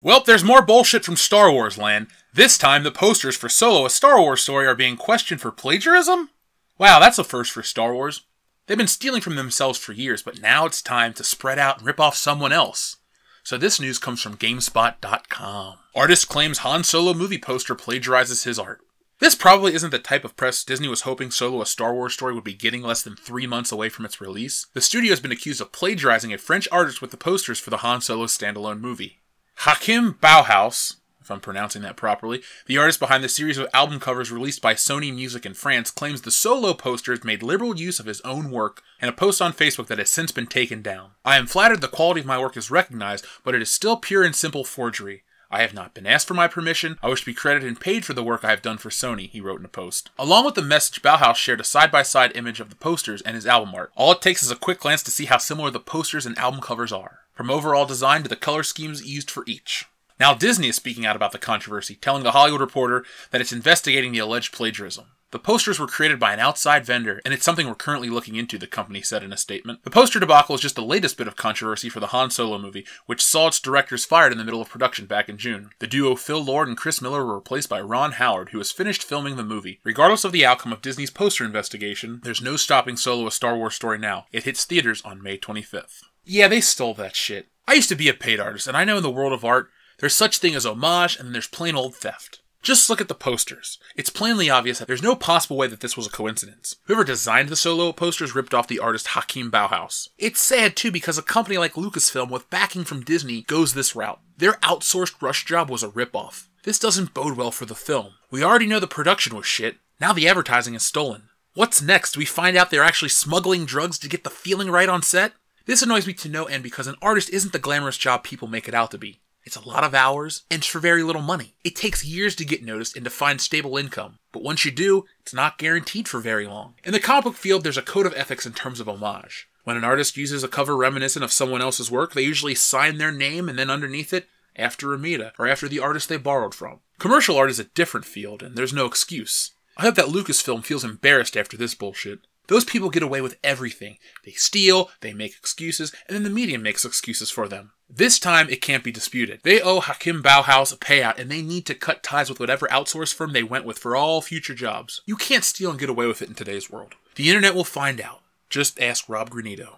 Well, there's more bullshit from Star Wars land. This time, the posters for Solo, a Star Wars story, are being questioned for plagiarism? Wow, that's a first for Star Wars. They've been stealing from themselves for years, but now it's time to spread out and rip off someone else. So this news comes from GameSpot.com. Artist claims Han Solo movie poster plagiarizes his art. This probably isn't the type of press Disney was hoping Solo, a Star Wars story, would be getting less than 3 months away from its release. The studio has been accused of plagiarizing a French artist with the posters for the Han Solo standalone movie. Hakim Bauhaus, if I'm pronouncing that properly, the artist behind the series of album covers released by Sony Music in France, claims the Solo posters made liberal use of his own work in a post on Facebook that has since been taken down. I am flattered the quality of my work is recognized, but it is still pure and simple forgery. I have not been asked for my permission. I wish to be credited and paid for the work I have done for Sony, he wrote in a post. Along with the message, Bauhaus shared a side-by-side image of the posters and his album art. All it takes is a quick glance to see how similar the posters and album covers are, from overall design to the color schemes used for each. Now Disney is speaking out about the controversy, telling The Hollywood Reporter that it's investigating the alleged plagiarism. The posters were created by an outside vendor, and it's something we're currently looking into, the company said in a statement. The poster debacle is just the latest bit of controversy for the Han Solo movie, which saw its directors fired in the middle of production back in June. The duo Phil Lord and Chris Miller were replaced by Ron Howard, who has finished filming the movie. Regardless of the outcome of Disney's poster investigation, there's no stopping Solo, a Star Wars story now. It hits theaters on May 25th. Yeah, they stole that shit. I used to be a paid artist, and I know in the world of art, there's such thing as homage, and then there's plain old theft. Just look at the posters. It's plainly obvious that there's no possible way that this was a coincidence. Whoever designed the Solo posters ripped off the artist Hakim Bauhaus. It's sad too because a company like Lucasfilm with backing from Disney goes this route. Their outsourced rush job was a ripoff. This doesn't bode well for the film. We already know the production was shit. Now the advertising is stolen. What's next? Do we find out they're actually smuggling drugs to get the feeling right on set? This annoys me to no end because an artist isn't the glamorous job people make it out to be. It's a lot of hours, and for very little money. It takes years to get noticed and to find stable income, but once you do, it's not guaranteed for very long. In the comic book field, there's a code of ethics in terms of homage. When an artist uses a cover reminiscent of someone else's work, they usually sign their name and then underneath it, after Ramita, or after the artist they borrowed from. Commercial art is a different field, and there's no excuse. I hope that Lucasfilm feels embarrassed after this bullshit. Those people get away with everything. They steal, they make excuses, and then the media makes excuses for them. This time, it can't be disputed. They owe Hakim Bauhaus a payout, and they need to cut ties with whatever outsource firm they went with for all future jobs. You can't steal and get away with it in today's world. The internet will find out. Just ask Rob Granito.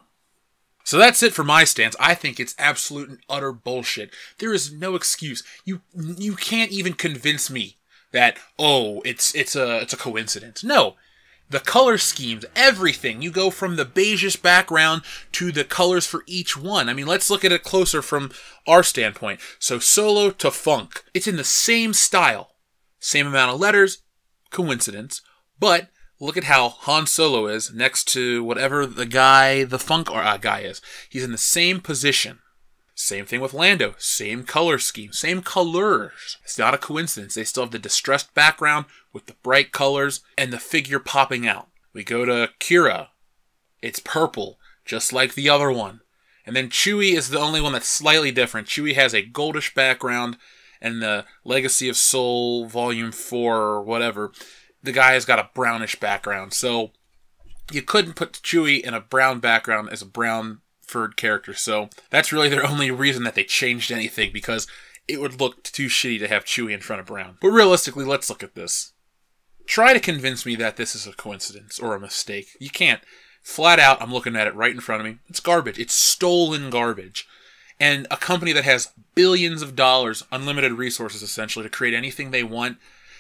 So that's it for my stance. I think it's absolute and utter bullshit. There is no excuse. You can't even convince me that, oh, it's a coincidence. No. The color schemes, everything. You go from the beigeish background to the colors for each one. I mean, let's look at it closer from our standpoint. So Solo to Funk. It's in the same style. Same amount of letters. Coincidence. But look at how Han Solo is next to whatever the Funk guy is. He's in the same position. Same thing with Lando. Same color scheme. Same colors. It's not a coincidence. They still have the distressed background with the bright colors and the figure popping out. We go to Kira. It's purple, just like the other one. And then Chewie is the only one that's slightly different. Chewie has a goldish background, and the Legacy of Soul Volume 4 or whatever, the guy has got a brownish background. So you couldn't put Chewie in a brown background as a brown furred character, so that's really their only reason that they changed anything, because it would look too shitty to have Chewie in front of Brown. But realistically, let's look at this. Try to convince me that this is a coincidence or a mistake. You can't. Flat out, I'm looking at it right in front of me. It's garbage. It's stolen garbage. And a company that has billions of dollars, unlimited resources essentially, to create anything they want,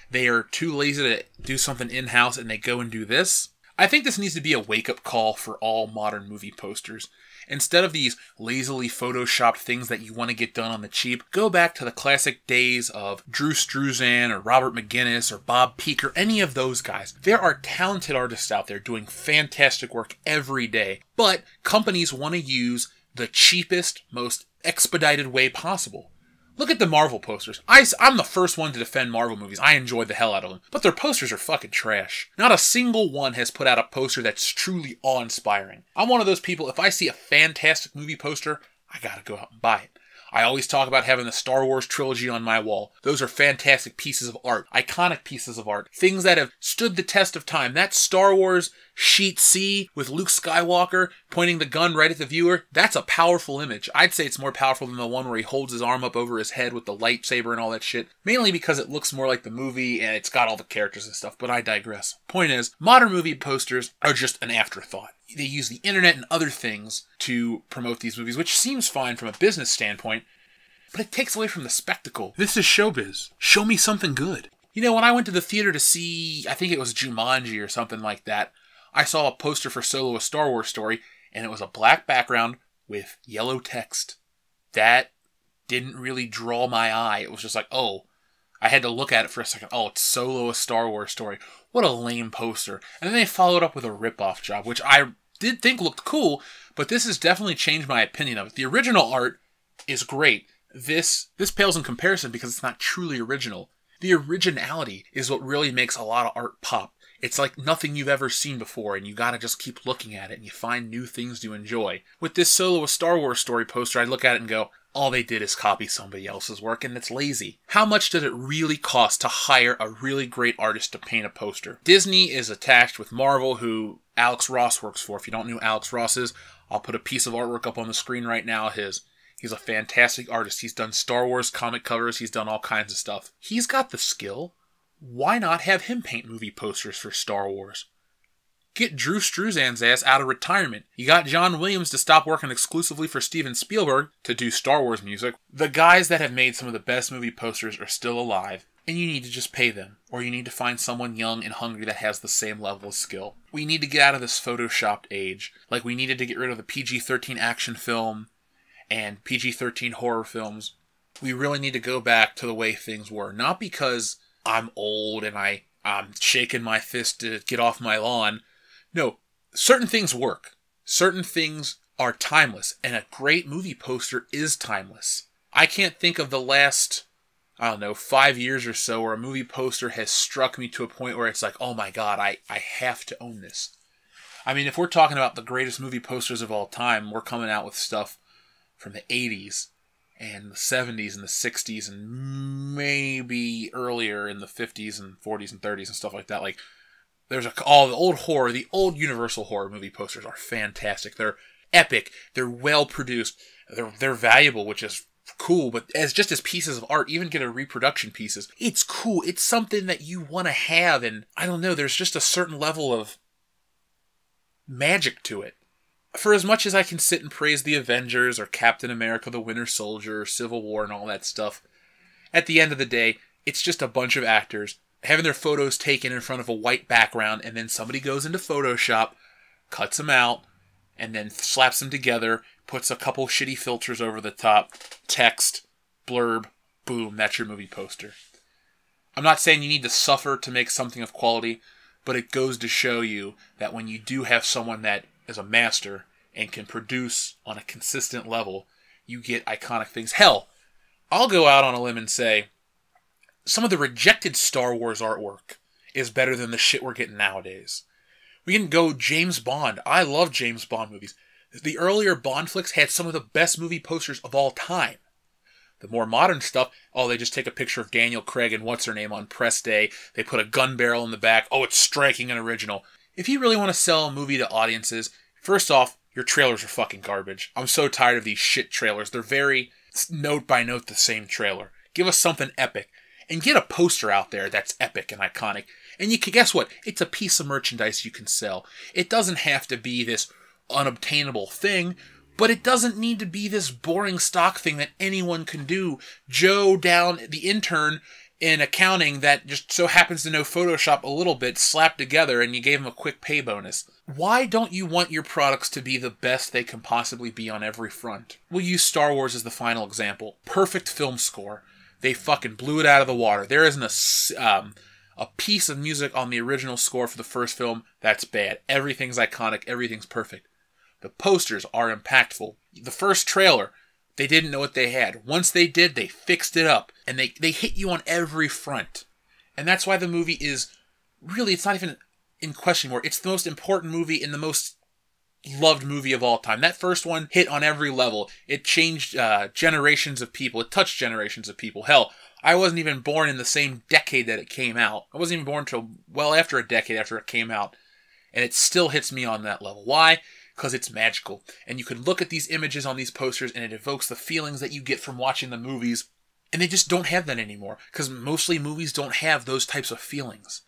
they are too lazy to do something in-house and they go and do this. I think this needs to be a wake-up call for all modern movie posters. Instead of these lazily photoshopped things that you want to get done on the cheap, go back to the classic days of Drew Struzan or Robert McGinnis or Bob Peak or any of those guys. There are talented artists out there doing fantastic work every day, but companies want to use the cheapest, most expedited way possible. Look at the Marvel posters. I'm the first one to defend Marvel movies. I enjoy the hell out of them. But their posters are fucking trash. Not a single one has put out a poster that's truly awe-inspiring. I'm one of those people, if I see a fantastic movie poster, I gotta go out and buy it. I always talk about having the Star Wars trilogy on my wall. Those are fantastic pieces of art, iconic pieces of art, things that have stood the test of time. That Star Wars Sheet C with Luke Skywalker pointing the gun right at the viewer, that's a powerful image. I'd say it's more powerful than the one where he holds his arm up over his head with the lightsaber and all that shit. Mainly because it looks more like the movie and it's got all the characters and stuff, but I digress. Point is, modern movie posters are just an afterthought. They use the internet and other things to promote these movies, which seems fine from a business standpoint, but it takes away from the spectacle. This is showbiz. Show me something good. You know, when I went to the theater to see, I think it was Jumanji or something like that, I saw a poster for Solo: A Star Wars Story, and it was a black background with yellow text. That didn't really draw my eye. It was just like, oh, I had to look at it for a second. Oh, it's Solo: A Star Wars Story. What a lame poster. And then they followed up with a rip-off job, which I did think looked cool, but this has definitely changed my opinion of it. The original art is great. This pales in comparison because it's not truly original. The originality is what really makes a lot of art pop. It's like nothing you've ever seen before, and you gotta just keep looking at it, and you find new things to enjoy. With this Solo: A Star Wars Story poster, I look at it and go, all they did is copy somebody else's work, and it's lazy. How much did it really cost to hire a really great artist to paint a poster? Disney is attached with Marvel, who Alex Ross works for. If you don't know who Alex Ross is, I'll put a piece of artwork up on the screen right now of his. He's a fantastic artist. He's done Star Wars comic covers. He's done all kinds of stuff. He's got the skill. Why not have him paint movie posters for Star Wars? Get Drew Struzan's ass out of retirement. You got John Williams to stop working exclusively for Steven Spielberg to do Star Wars music. The guys that have made some of the best movie posters are still alive, and you need to just pay them. Or you need to find someone young and hungry that has the same level of skill. We need to get out of this photoshopped age. Like we needed to get rid of the PG-13 action film and PG-13 horror films. We really need to go back to the way things were. Not because I'm old and I'm shaking my fist to get off my lawn. No, certain things work. Certain things are timeless, and a great movie poster is timeless. I can't think of the last, 5 years or so where a movie poster has struck me to a point where it's like, oh my god, I have to own this. I mean, if we're talking about the greatest movie posters of all time, we're coming out with stuff from the 80s. And the 70s and the 60s and maybe earlier in the 50s and 40s and 30s and stuff like that. Like, there's all the old horror, the old Universal horror movie posters are fantastic. They're epic. They're well produced. They're valuable, which is cool. But as pieces of art, even get a reproduction pieces, it's cool. It's something that you want to have. And I don't know, there's just a certain level of magic to it. For as much as I can sit and praise the Avengers or Captain America, the Winter Soldier, or Civil War and all that stuff, at the end of the day, it's just a bunch of actors having their photos taken in front of a white background, and then somebody goes into Photoshop, cuts them out, and then slaps them together, puts a couple shitty filters over the top, text, blurb, boom, that's your movie poster. I'm not saying you need to suffer to make something of quality, but it goes to show you that when you do have someone that is a master and can produce on a consistent level, you get iconic things. Hell, I'll go out on a limb and say some of the rejected Star Wars artwork is better than the shit we're getting nowadays. We can go James Bond. I love James Bond movies. The earlier Bond flicks had some of the best movie posters of all time. The more modern stuff, they just take a picture of Daniel Craig and what's-her-name on press day. They put a gun barrel in the back. Oh, it's striking and original. If you really want to sell a movie to audiences, first off, your trailers are fucking garbage. I'm so tired of these shit trailers. They're very note by note the same trailer. Give us something epic. And get a poster out there that's epic and iconic. And you can, guess what? It's a piece of merchandise you can sell. It doesn't have to be this unobtainable thing, but it doesn't need to be this boring stock thing that anyone can do. Joe down, the intern in accounting that just so happens to know Photoshop a little bit, slapped together, and you gave him a quick pay bonus. Why don't you want your products to be the best they can possibly be on every front? We'll use Star Wars as the final example. Perfect film score. They fucking blew it out of the water. There isn't a piece of music on the original score for the first film that's bad. Everything's iconic. Everything's perfect. The posters are impactful. The first trailer, they didn't know what they had. Once they did, they fixed it up. And they hit you on every front. And that's why the movie is really, it's not even in question anymore. It's the most important movie in the most loved movie of all time. That first one hit on every level. It changed generations of people. It touched generations of people. Hell, I wasn't even born in the same decade that it came out. I wasn't even born until well after a decade after it came out. And it still hits me on that level. Why? Because it's magical. And you can look at these images on these posters and it evokes the feelings that you get from watching the movies. And they just don't have that anymore. Because mostly movies don't have those types of feelings.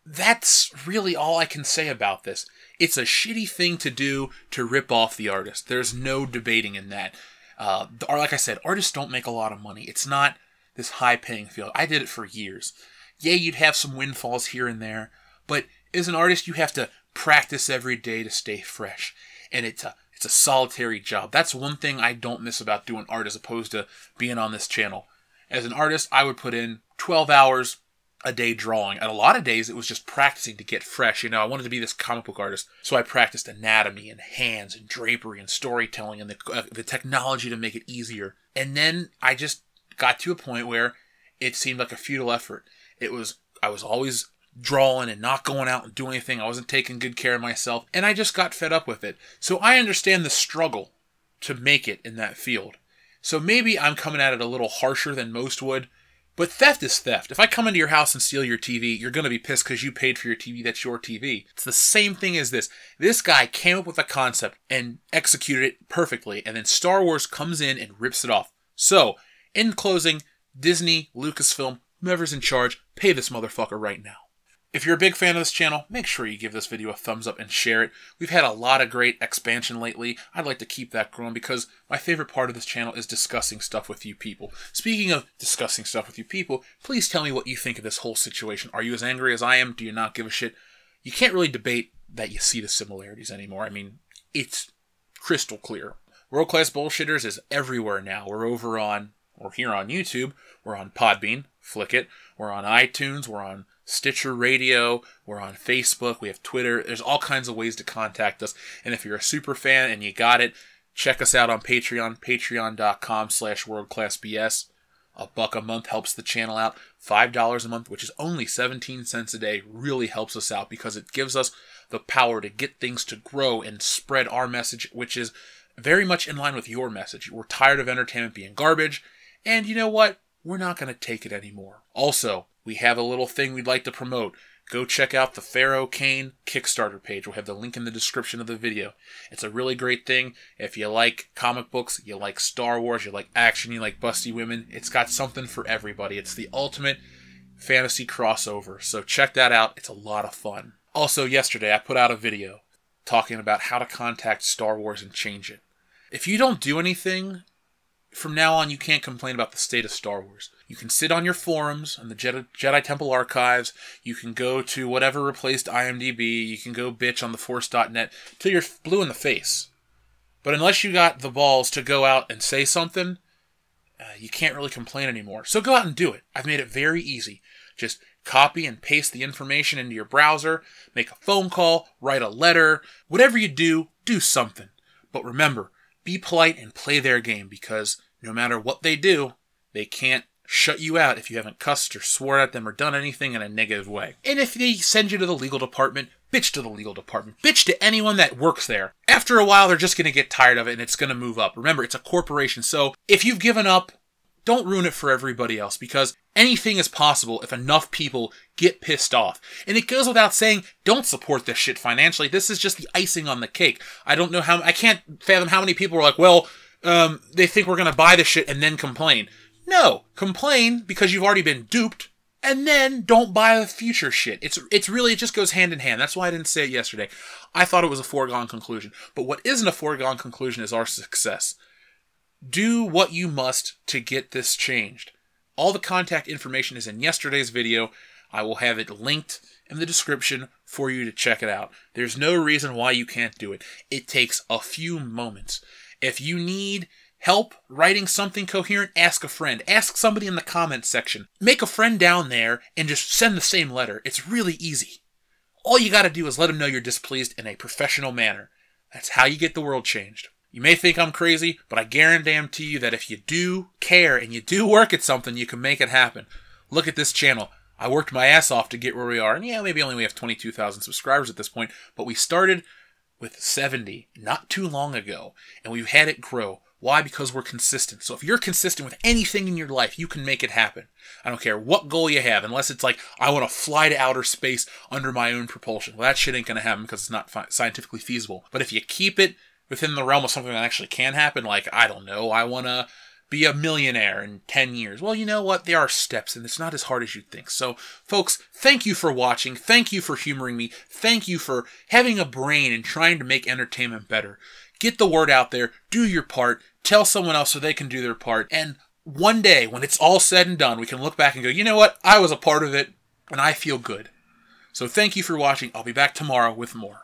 That's really all I can say about this. It's a shitty thing to do to rip off the artist. There's no debating in that. Or like I said, artists don't make a lot of money. It's not this high-paying field. I did it for years. Yeah, you'd have some windfalls here and there, but as an artist, you have to practice every day to stay fresh. And it's a solitary job. That's one thing I don't miss about doing art as opposed to being on this channel. As an artist, I would put in 12 hours a day drawing. And a lot of days, it was just practicing to get fresh. I wanted to be this comic book artist, so I practiced anatomy and hands and drapery and storytelling and the technology to make it easier. And then I just got to a point where it seemed like a futile effort. I was always drawing and not going out and doing anything. I wasn't taking good care of myself, and I just got fed up with it. So I understand the struggle to make it in that field. So maybe I'm coming at it a little harsher than most would, but theft is theft. If I come into your house and steal your TV, you're going to be pissed because you paid for your TV. That's your TV. It's the same thing as this. This guy came up with a concept and executed it perfectly, and then Star Wars comes in and rips it off. So, in closing, Disney, Lucasfilm, whoever's in charge, pay this motherfucker right now. If you're a big fan of this channel, make sure you give this video a thumbs up and share it. We've had a lot of great expansion lately. I'd like to keep that growing because my favorite part of this channel is discussing stuff with you people. Speaking of discussing stuff with you people, please tell me what you think of this whole situation. Are you as angry as I am? Do you not give a shit? You can't really debate that you see the similarities anymore. I mean, it's crystal clear. World Class Bullshitters is everywhere now. We're here on YouTube. We're on Podbean, Flickit. We're on iTunes. We're on Stitcher Radio, we're on Facebook, we have Twitter. There's all kinds of ways to contact us. And if you're a super fan and you got it, check us out on Patreon, patreon.com/worldclassbs. $1 a month helps the channel out. $5 a month, which is only 17 cents a day, really helps us out because it gives us the power to get things to grow and spread our message, which is very much in line with your message. We're tired of entertainment being garbage, and you know what? We're not going to take it anymore. Also, we have a little thing we'd like to promote. Go check out the Pharaoh Kane Kickstarter page. We'll have the link in the description of the video. It's a really great thing. If you like comic books, you like Star Wars, you like action, you like busty women, it's got something for everybody. It's the ultimate fantasy crossover. So check that out. It's a lot of fun. Also, yesterday I put out a video talking about how to contact Star Wars and change it. If you don't do anything, from now on, you can't complain about the state of Star Wars. You can sit on your forums, on the Jedi Temple archives. You can go to whatever replaced IMDb. You can go bitch on theforce.net till you're blue in the face. But unless you got the balls to go out and say something, you can't really complain anymore. So go out and do it. I've made it very easy. Just copy and paste the information into your browser, make a phone call, write a letter. Whatever you do, do something. But remember, be polite and play their game, because no matter what they do, they can't shut you out if you haven't cussed or swore at them or done anything in a negative way. And if they send you to the legal department, bitch to the legal department. Bitch to anyone that works there. After a while, they're just going to get tired of it and it's going to move up. Remember, it's a corporation, so if you've given up, don't ruin it for everybody else, because anything is possible if enough people get pissed off. And it goes without saying, don't support this shit financially. This is just the icing on the cake. I can't fathom how many people are like, well, they think we're going to buy this shit and then complain. No, complain because you've already been duped, and then don't buy the future shit. It just goes hand in hand. That's why I didn't say it yesterday. I thought it was a foregone conclusion. But what isn't a foregone conclusion is our success. Do what you must to get this changed. All the contact information is in yesterday's video. I will have it linked in the description for you to check it out. There's no reason why you can't do it. It takes a few moments. If you need help writing something coherent, ask a friend. Ask somebody in the comments section. Make a friend down there and just send the same letter. It's really easy. All you got to do is let them know you're displeased in a professional manner. That's how you get the world changed. You may think I'm crazy, but I guarantee you that if you do care and you do work at something, you can make it happen. Look at this channel. I worked my ass off to get where we are. And yeah, maybe we have 22,000 subscribers at this point, but we started with 70 not too long ago, and we've had it grow. Why? Because we're consistent. So if you're consistent with anything in your life, you can make it happen. I don't care what goal you have, unless it's like, I want to fly to outer space under my own propulsion. Well, that shit ain't going to happen because it's not scientifically feasible. But if you keep it within the realm of something that actually can happen, like, I don't know, I want to be a millionaire in 10 years. Well, you know what? There are steps, and it's not as hard as you'd think. So, folks, thank you for watching. Thank you for humoring me. Thank you for having a brain and trying to make entertainment better. Get the word out there. Do your part. Tell someone else so they can do their part. And one day, when it's all said and done, we can look back and go, you know what? I was a part of it, and I feel good. So thank you for watching. I'll be back tomorrow with more.